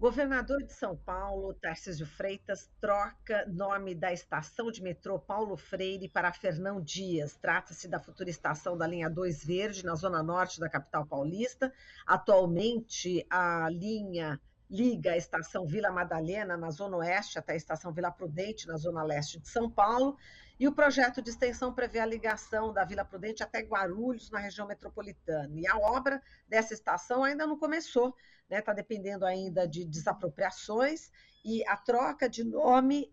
Governador de São Paulo, Tarcísio Freitas, troca nome da estação de metrô Paulo Freire para Fernão Dias. Trata-se da futura estação da linha 2 Verde, na zona norte da capital paulista. Atualmente, a linha liga a estação Vila Madalena, na zona oeste, até a estação Vila Prudente, na zona leste de São Paulo. E o projeto de extensão prevê a ligação da Vila Prudente até Guarulhos, na região metropolitana. E a obra dessa estação ainda não começou, né? Está dependendo ainda de desapropriações, e a troca de nome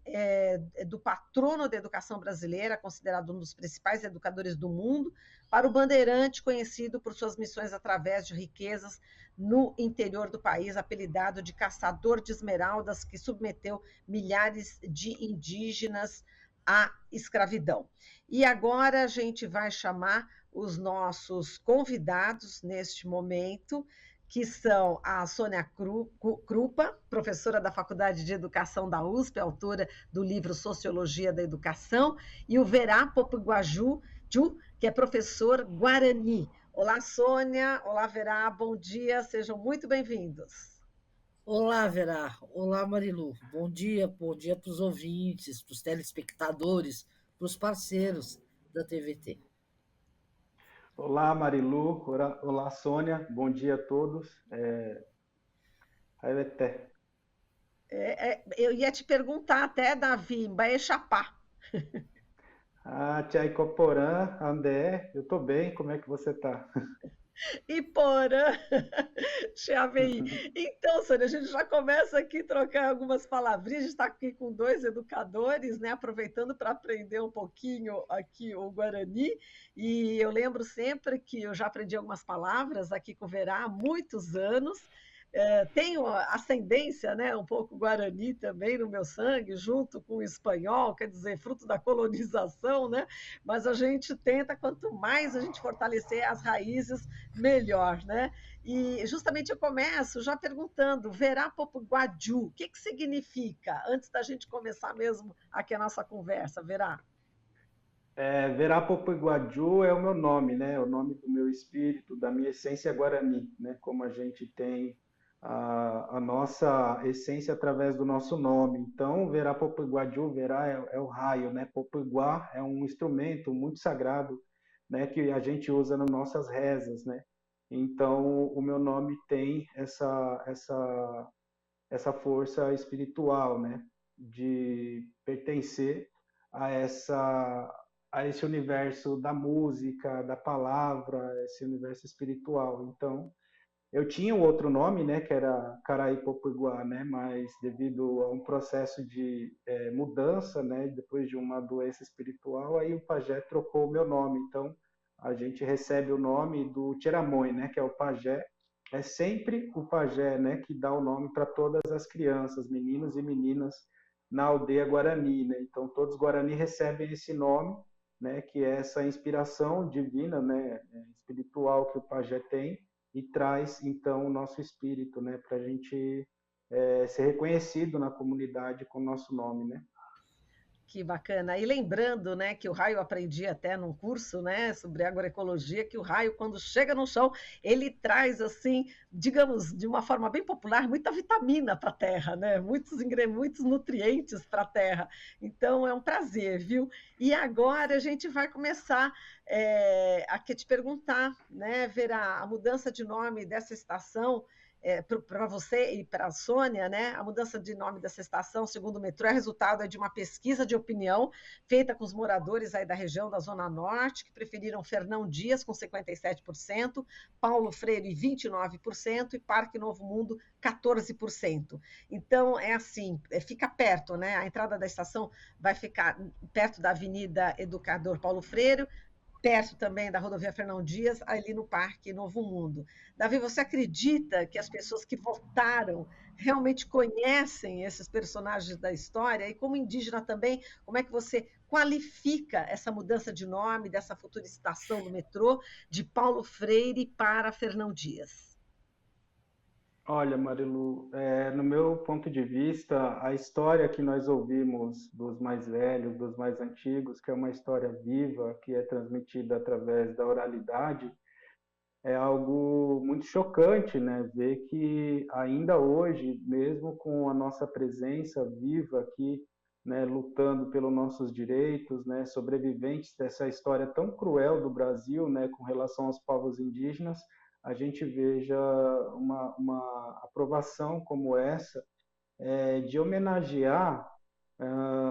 do patrono da educação brasileira, considerado um dos principais educadores do mundo, para o Bandeirante, conhecido por suas missões através de riquezas no interior do país, apelidado de caçador de esmeraldas, que submeteu milhares de indígenas à escravidão. E agora a gente vai chamar os nossos convidados neste momento, que são a Sônia Krupa, professora da Faculdade de Educação da USP, autora do livro Sociologia da Educação, e o Verá Popiguaju, que é professor guarani. Olá, Sônia. Olá, Verá. Bom dia. Sejam muito bem-vindos. Olá, Verá. Olá, Marilu. Bom dia para os ouvintes, para os telespectadores, para os parceiros da TVT. Olá, Marilu. Olá, Sônia. Bom dia a todos. Eu ia te perguntar até, Davi, Baixapá. Tia Icoporã, Andé, eu tô bem, como é que você tá? Iporã, Xaveí. Então, Sônia, a gente já começa aqui a trocar algumas palavrinhas. A gente está aqui com dois educadores, né? Aproveitando para aprender um pouquinho aqui o Guarani. E eu lembro sempre que eu já aprendi algumas palavras aqui com o Verá há muitos anos. Tenho ascendência, né, um pouco guarani também no meu sangue, junto com o espanhol, quer dizer, fruto da colonização, né? Mas a gente tenta, quanto mais a gente fortalecer as raízes, melhor, né? E justamente eu começo já perguntando, Verá Popiguaju, o que significa? Antes da gente começar mesmo aqui a nossa conversa, Verá. Verá Popiguaju é o meu nome, né? O nome do meu espírito, da minha essência guarani, né? Como a gente tem a nossa essência através do nosso nome. Então, Verá Popiguaju, Verá é o raio, né? Popiguá é um instrumento muito sagrado, né? Que a gente usa nas nossas rezas, né? Então, o meu nome tem essa força espiritual, né? De pertencer a a esse universo da música, da palavra, esse universo espiritual. Então, eu tinha um outro nome, né, que era Caraípopiguá, né, mas devido a um processo de mudança, né, depois de uma doença espiritual, aí o pajé trocou o meu nome. Então, a gente recebe o nome do Tiramõe, né, que é o pajé. É sempre o pajé, né, que dá o nome para todas as crianças, meninos e meninas na aldeia Guarani, né? Então, todos os Guarani recebem esse nome, né, que é essa inspiração divina, né, espiritual que o pajé tem e traz então o nosso espírito, né, para a gente ser reconhecido na comunidade com o nosso nome, né? Que bacana. E lembrando, né, que o raio aprendi até num curso, né, sobre agroecologia, que o raio, quando chega no chão, ele traz, assim, digamos, de uma forma bem popular, muita vitamina para a terra, né, muitos nutrientes para a terra. Então, é um prazer, viu? E agora a gente vai começar a te perguntar, né, Vera, a mudança de nome dessa estação para você e para a Sônia, né, a mudança de nome dessa estação, segundo o metrô, é resultado de uma pesquisa de opinião feita com os moradores aí da região da Zona Norte, que preferiram Fernão Dias, com 57%, Paulo Freire, 29%, e Parque Novo Mundo, 14%. Então, é assim, fica perto, né? A entrada da estação vai ficar perto da Avenida Educador Paulo Freire, perto também da rodovia Fernão Dias, ali no Parque Novo Mundo. Davi, você acredita que as pessoas que votaram realmente conhecem esses personagens da história? E como indígena também, como é que você qualifica essa mudança de nome dessa futura estação do metrô de Paulo Freire para Fernão Dias? Olha, Marilu, no meu ponto de vista, a história que nós ouvimos dos mais velhos, dos mais antigos, que é uma história viva, que é transmitida através da oralidade, é algo muito chocante, né? Ver que ainda hoje, mesmo com a nossa presença viva aqui, né, lutando pelos nossos direitos, né, sobreviventes dessa história tão cruel do Brasil, né, com relação aos povos indígenas, a gente veja uma aprovação como essa, de homenagear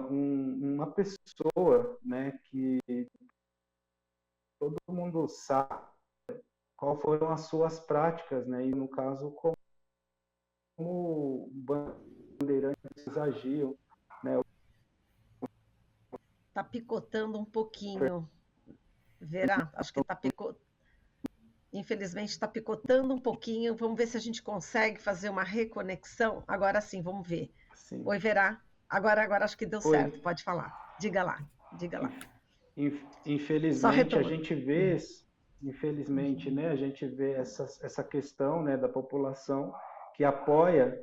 uma pessoa, né, que todo mundo sabe qual foram as suas práticas, né, e no caso como bandeirantes agiam, né. Tá picotando um pouquinho, Verá, acho que está picotando. Infelizmente está picotando um pouquinho. Vamos ver se a gente consegue fazer uma reconexão. Agora sim, vamos ver. Sim. Oi, Verá. Agora acho que deu Oi. certo. Pode falar. Diga lá. Só Infelizmente a retomando. gente vê, infelizmente, né, a gente vê essa questão, né, da população que apoia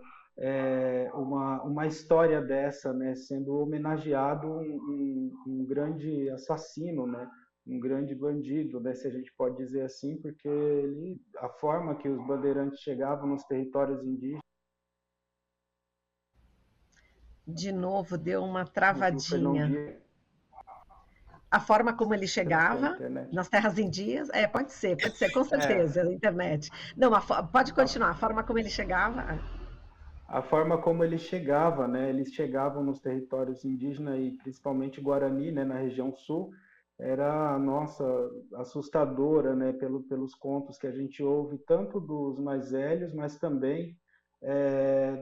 uma história dessa, né, sendo homenageado um grande assassino, né, um grande bandido, né, se a gente pode dizer assim, porque a forma que os bandeirantes chegavam nos territórios indígenas. De novo, deu uma O Fernão travadinha. Dias, A forma como ele será que é a chegava internet? nas terras indígenas, pode ser, com certeza, a internet. Não, pode continuar, a forma como ele chegava. A forma como ele chegava, né? Eles chegavam nos territórios indígenas e principalmente Guarani, né, na região sul, era, nossa, assustadora, né, pelos contos que a gente ouve, tanto dos mais velhos, mas também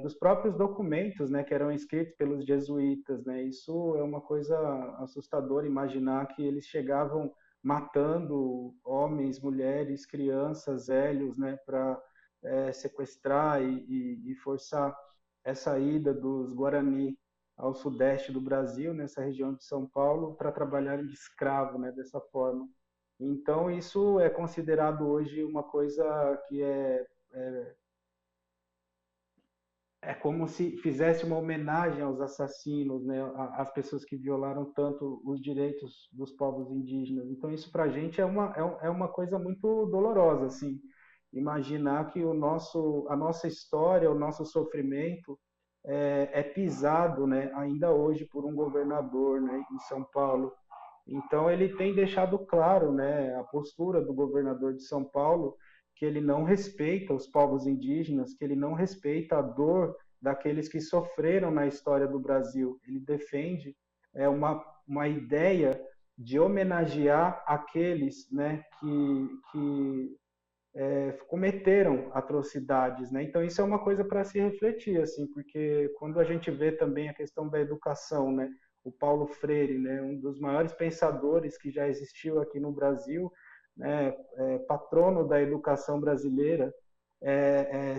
dos próprios documentos, né, que eram escritos pelos jesuítas, né? Isso é uma coisa assustadora, imaginar que eles chegavam matando homens, mulheres, crianças, velhos, né, para sequestrar e forçar essa ida dos Guarani ao sudeste do Brasil, nessa região de São Paulo, para trabalharem de escravo, né, dessa forma. Então, isso é considerado hoje uma coisa que é como se fizesse uma homenagem aos assassinos, né, às pessoas que violaram tanto os direitos dos povos indígenas. Então, isso para a gente é uma coisa muito dolorosa, assim, imaginar que a nossa história, o nosso sofrimento é pisado, né, ainda hoje por um governador, né, em São Paulo. Então ele tem deixado claro, né, a postura do governador de São Paulo, que ele não respeita os povos indígenas, que ele não respeita a dor daqueles que sofreram na história do Brasil. Ele defende uma ideia de homenagear aqueles, né, que cometeram atrocidades, né? Então isso é uma coisa para se refletir, assim, porque quando a gente vê também a questão da educação, né? O Paulo Freire, né? Um dos maiores pensadores que já existiu aqui no Brasil, né? Patrono da educação brasileira,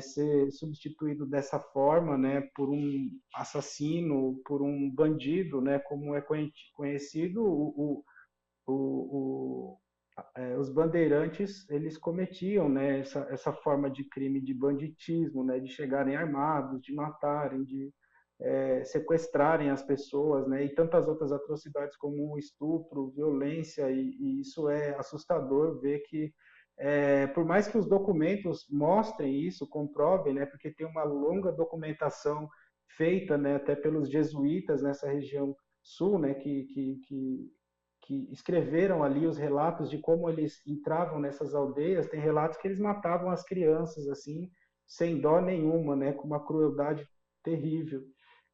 ser substituído dessa forma, né? Por um assassino, por um bandido, né? Como é conhecido o os bandeirantes eles cometiam, né, essa forma de crime de banditismo, né, de chegarem armados, de matarem, de sequestrarem as pessoas, né, e tantas outras atrocidades como estupro, violência, e isso é assustador ver que por mais que os documentos mostrem isso, comprovem, né, porque tem uma longa documentação feita, né, até pelos jesuítas nessa região sul, né, que escreveram ali os relatos de como eles entravam nessas aldeias. Tem relatos que eles matavam as crianças assim, sem dó nenhuma, né, com uma crueldade terrível.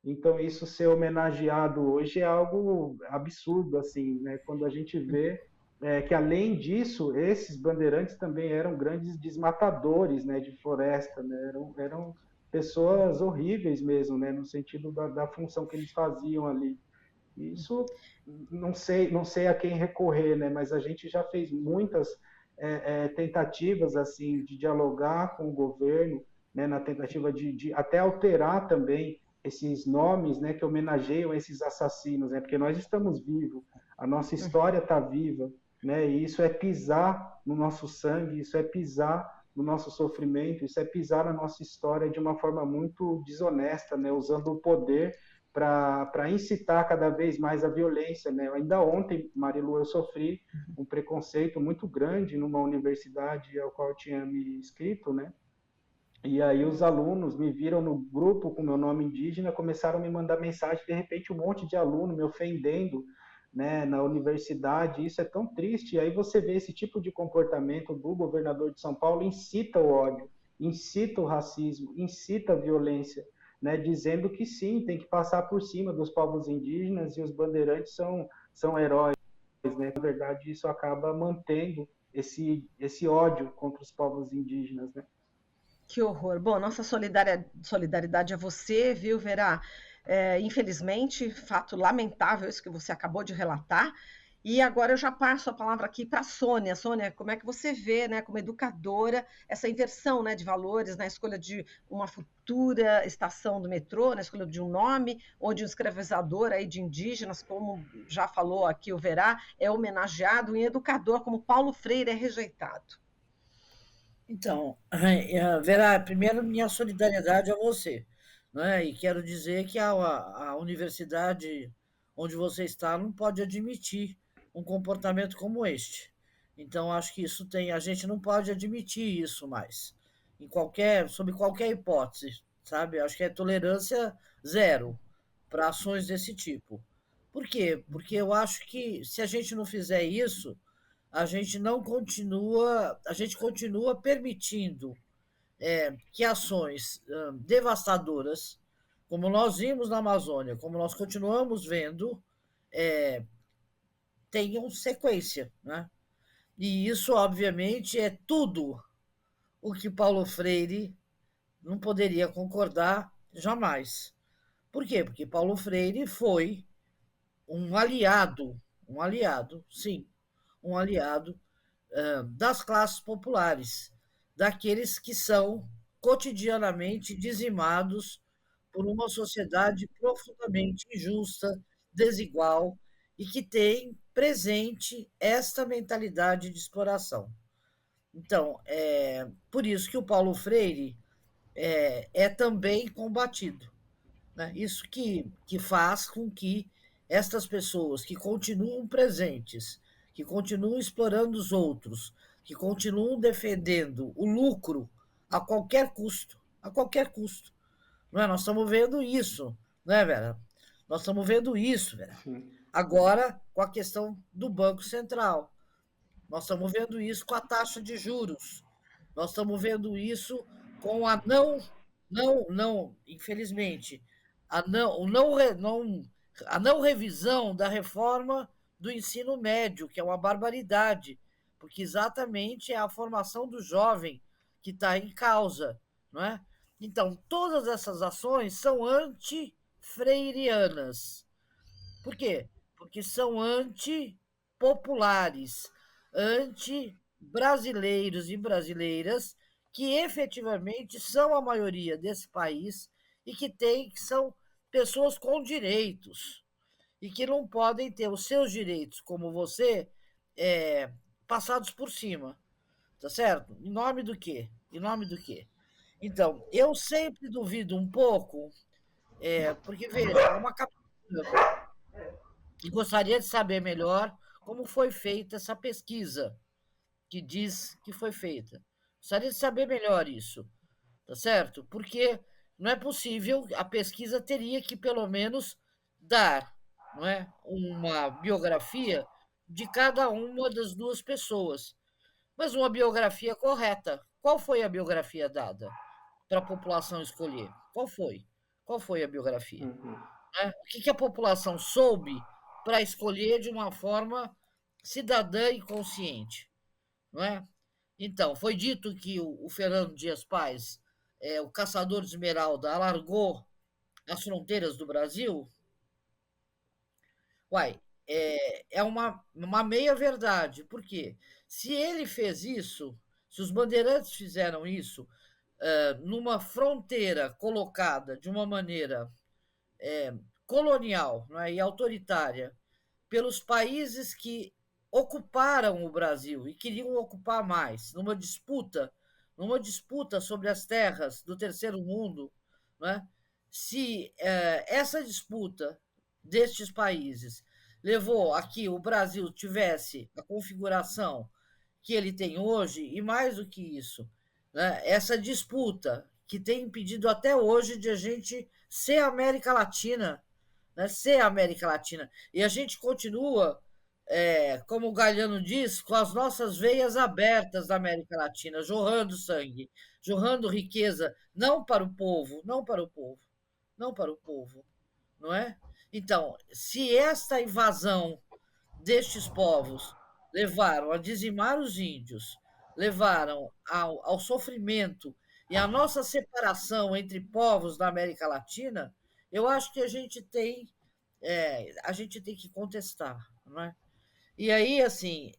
Então isso ser homenageado hoje é algo absurdo, assim, né, quando a gente vê que além disso esses bandeirantes também eram grandes desmatadores, né, de floresta, né, eram pessoas horríveis mesmo, né, no sentido da função que eles faziam ali. Isso não sei a quem recorrer, né? Mas a gente já fez muitas tentativas assim de dialogar com o governo, né? Na tentativa de até alterar também esses nomes, né? Que homenageiam esses assassinos, né? Porque nós estamos vivos, a nossa história está viva, né? E isso é pisar no nosso sangue, isso é pisar no nosso sofrimento, isso é pisar na nossa história de uma forma muito desonesta, né? Usando o poder para incitar cada vez mais a violência, né? Ainda ontem, Marilu, eu sofri um preconceito muito grande numa universidade ao qual eu tinha me inscrito, né? E aí os alunos me viram no grupo com meu nome indígena, começaram a me mandar mensagem, de repente um monte de aluno me ofendendo, né, na universidade, isso é tão triste. E aí você vê esse tipo de comportamento do governador de São Paulo, incita o ódio, incita o racismo, incita a violência, né, dizendo que sim, tem que passar por cima dos povos indígenas e os bandeirantes são heróis, né? Na verdade, isso acaba mantendo esse ódio contra os povos indígenas, né? Que horror. Bom, nossa solidariedade a você, viu, Verá? Infelizmente, fato lamentável isso que você acabou de relatar. E agora eu já passo a palavra aqui para a Sônia. Sônia, como é que você vê, né, como educadora, essa inversão, né, de valores na escolha de uma futura estação do metrô, na escolha de um nome, onde um escravizador aí de indígenas, como já falou aqui o Verá, é homenageado, e um educador como Paulo Freire é rejeitado? Então, Vera, primeiro minha solidariedade a você, né? E quero dizer que a universidade onde você está não pode admitir um comportamento como este. Então, acho que isso tem, a gente não pode admitir isso mais, sob qualquer hipótese, sabe? Acho que é tolerância zero para ações desse tipo. Por quê? Porque eu acho que se a gente não fizer isso, a gente continua permitindo que ações devastadoras, como nós vimos na Amazônia, como nós continuamos vendo, tenham sequência, né? E isso, obviamente, é tudo o que Paulo Freire não poderia concordar jamais. Por quê? Porque Paulo Freire foi um aliado, sim, um aliado das classes populares, daqueles que são cotidianamente dizimados por uma sociedade profundamente injusta, desigual e que tem presente esta mentalidade de exploração. Então, é por isso que o Paulo Freire é também combatido, né? Isso que faz com que estas pessoas que continuam presentes, que continuam explorando os outros, que continuam defendendo o lucro a qualquer custo, não é? Nós estamos vendo isso, não é, Vera? Nós estamos vendo isso, Vera. Sim. Agora, com a questão do Banco Central, nós estamos vendo isso com a taxa de juros. Nós estamos vendo isso com a não, infelizmente, a não revisão da reforma do ensino médio, que é uma barbaridade, porque exatamente é a formação do jovem que está em causa, não é? Então, todas essas ações são anti-freirianas. Por quê? Porque são antipopulares, anti-brasileiros e brasileiras que efetivamente são a maioria desse país e que são pessoas com direitos e que não podem ter os seus direitos, como você, passados por cima, tá certo? Em nome do quê? Em nome do quê? Então, eu sempre duvido um pouco, porque, veja, é uma captura e gostaria de saber melhor como foi feita essa pesquisa que diz que foi feita. Gostaria de saber melhor isso, tá certo? Porque não é possível, a pesquisa teria que pelo menos dar, não é, uma biografia de cada uma das duas pessoas, mas uma biografia correta. Qual foi a biografia dada para a população escolher? Qual foi? Qual foi a biografia? Uhum. Né? O que a população soube para escolher de uma forma cidadã e consciente, não é? Então, foi dito que o Fernando Dias Paz, o caçador de esmeralda, alargou as fronteiras do Brasil. Uai, é uma meia-verdade. Por quê? Se ele fez isso, se os bandeirantes fizeram isso, numa fronteira colocada de uma maneira colonial, não é, e autoritária pelos países que ocuparam o Brasil e queriam ocupar mais, numa disputa sobre as terras do terceiro mundo, não é? se essa disputa destes países levou a que o Brasil tivesse a configuração que ele tem hoje, e mais do que isso, né, essa disputa que tem impedido até hoje de a gente ser América Latina, né, ser América Latina. E a gente continua, como o Galeano diz, com as nossas veias abertas da América Latina, jorrando sangue, jorrando riqueza, não para o povo, não para o povo, não para o povo, não é? Então, se esta invasão destes povos levaram a dizimar os índios, levaram ao sofrimento e à nossa separação entre povos da América Latina, eu acho que a gente tem que contestar, não é? E aí, assim,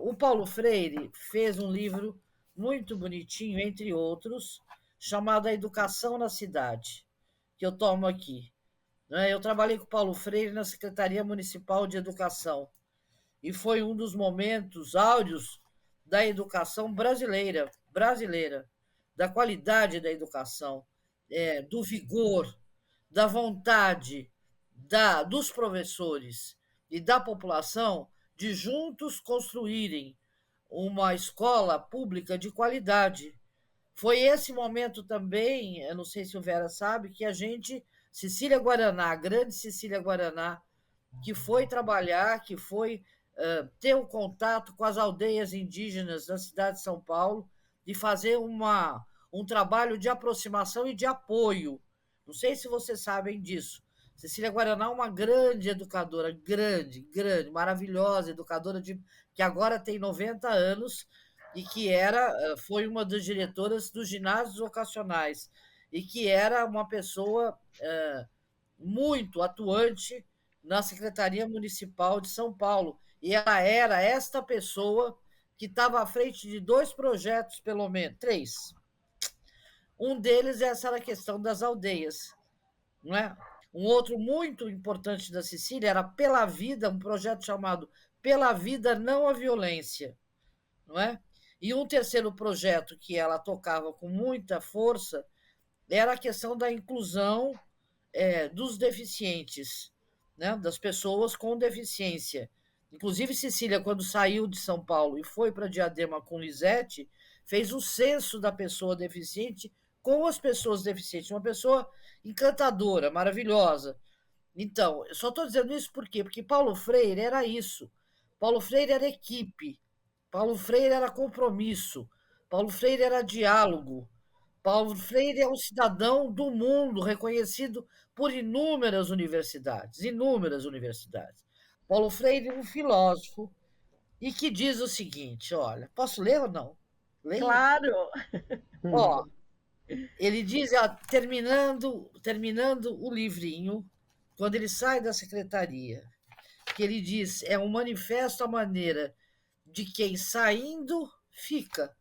o Paulo Freire fez um livro muito bonitinho, entre outros, chamado A Educação na Cidade, que eu tomo aqui. Né? Eu trabalhei com o Paulo Freire na Secretaria Municipal de Educação e foi um dos momentos áureos da educação brasileira, da qualidade da educação, do vigor, da vontade dos professores e da população de juntos construírem uma escola pública de qualidade. Foi esse momento também, eu não sei se o Vera sabe, que a gente, Cecília Guaraná, a grande Cecília Guaraná, que foi trabalhar, que foi ter um contato com as aldeias indígenas da cidade de São Paulo, de fazer um trabalho de aproximação e de apoio. Não sei se vocês sabem disso. Cecília Guaraná é uma grande educadora, grande, maravilhosa educadora, que agora tem 90 anos e que foi uma das diretoras dos ginásios vocacionais e que era uma pessoa muito atuante na Secretaria Municipal de São Paulo. E ela era esta pessoa que estava à frente de 2 projetos, pelo menos, 3. Um deles essa era a questão das aldeias. Não é? Um outro muito importante da Cecília era Pela Vida, um projeto chamado Pela Vida Não à Violência. Não é? E um terceiro projeto que ela tocava com muita força era a questão da inclusão dos deficientes, né? Das pessoas com deficiência. Inclusive, Cecília, quando saiu de São Paulo e foi para Diadema com Lisete, fez o censo da pessoa deficiente com as pessoas deficientes. Uma pessoa encantadora, maravilhosa. Então, eu só estou dizendo isso por quê? Porque Paulo Freire era isso. Paulo Freire era equipe. Paulo Freire era compromisso. Paulo Freire era diálogo. Paulo Freire é um cidadão do mundo reconhecido por inúmeras universidades, inúmeras universidades. Paulo Freire é um filósofo e que diz o seguinte, olha, posso ler ou não? Leia. Claro! Ó, ele diz, terminando o livrinho, quando ele sai da secretaria, que ele diz, é um manifesto à maneira de quem saindo fica.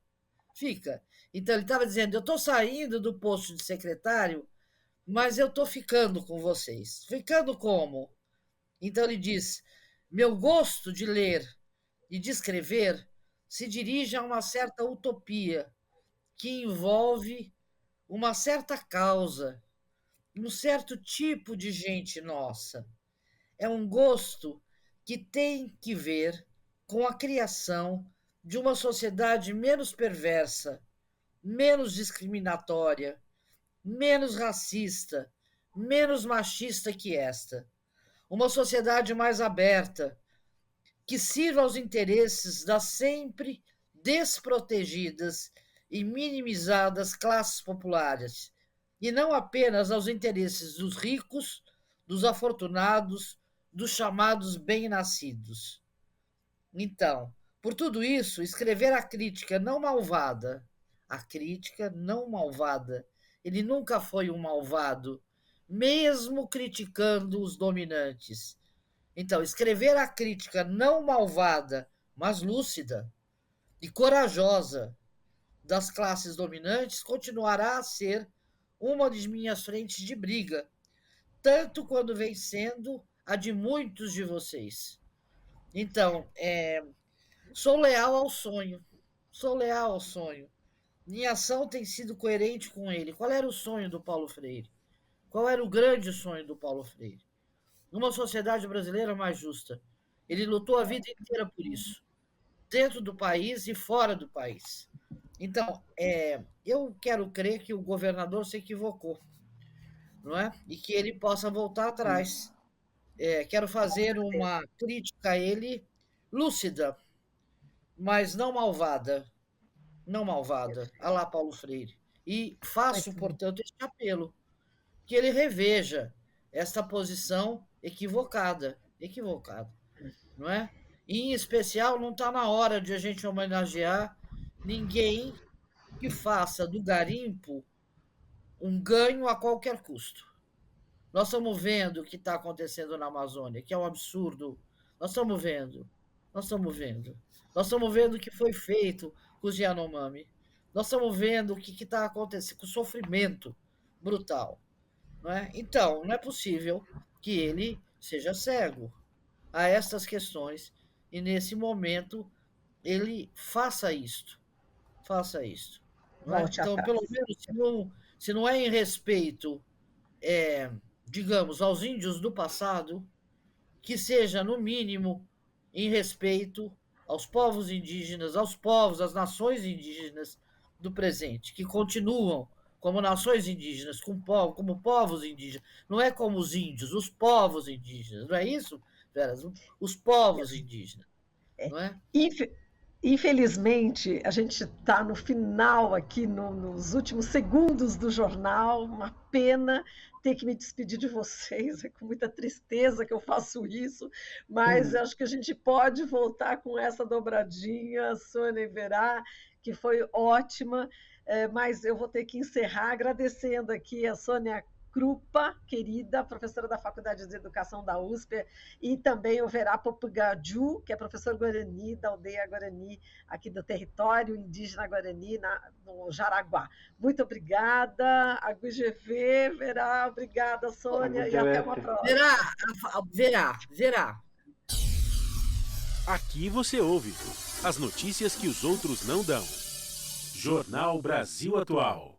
Então, ele estava dizendo, eu estou saindo do posto de secretário, mas eu estou ficando com vocês. Ficando como? Então, ele diz, meu gosto de ler e de escrever se dirige a uma certa utopia que envolve uma certa causa, um certo tipo de gente nossa. É um gosto que tem que ver com a criação de uma sociedade menos perversa, menos discriminatória, menos racista, menos machista que esta. Uma sociedade mais aberta, que sirva aos interesses das sempre desprotegidas e minimizadas classes populares, e não apenas aos interesses dos ricos, dos afortunados, dos chamados bem-nascidos. Então, por tudo isso, escrever a crítica não malvada, ele nunca foi um malvado, mesmo criticando os dominantes. Então, escrever a crítica não malvada, mas lúcida e corajosa das classes dominantes continuará a ser uma de minhas frentes de briga, tanto quando vem sendo a de muitos de vocês. Então, sou leal ao sonho. Minha ação tem sido coerente com ele. Qual era o sonho do Paulo Freire? Qual era o grande sonho do Paulo Freire? Uma sociedade brasileira mais justa. Ele lutou a vida inteira por isso, dentro do país e fora do país. Então, eu quero crer que o governador se equivocou, não é? E que ele possa voltar atrás. Quero fazer uma crítica a ele lúcida, mas não malvada. Não malvada, a lá Paulo Freire. E faço, portanto, este apelo, que ele reveja esta posição equivocada, não é? E, em especial, não está na hora de a gente homenagear ninguém que faça do garimpo um ganho a qualquer custo. Nós estamos vendo o que está acontecendo na Amazônia, que é um absurdo. Nós estamos vendo o que foi feito com os Yanomami. Nós estamos vendo o que está acontecendo com o sofrimento brutal. Não é? Então, não é possível que ele seja cego a estas questões e, nesse momento, ele faça isto. Não é? Então, pelo menos, se não é em respeito, digamos, aos índios do passado, que seja, no mínimo, em respeito aos povos indígenas, às nações indígenas do presente, que continuam como nações indígenas, como povos indígenas. Não é como os índios, os povos indígenas. Não é isso, Vera? Os povos indígenas. Não é? Infelizmente, a gente está no final aqui, nos últimos segundos do jornal. Uma pena ter que me despedir de vocês, é com muita tristeza que eu faço isso, mas acho que a gente pode voltar com essa dobradinha, Sônia e Verá, que foi ótima, mas eu vou ter que encerrar agradecendo aqui a Sônia Krupa, querida, professora da Faculdade de Educação da USP, e também o Verá Popugaju, que é professor Guarani, da aldeia Guarani, aqui do território indígena Guarani, no Jaraguá. Muito obrigada, AguiGV, Verá, obrigada, Sônia, e até uma próxima. Verá. Aqui você ouve as notícias que os outros não dão. Jornal Brasil Atual.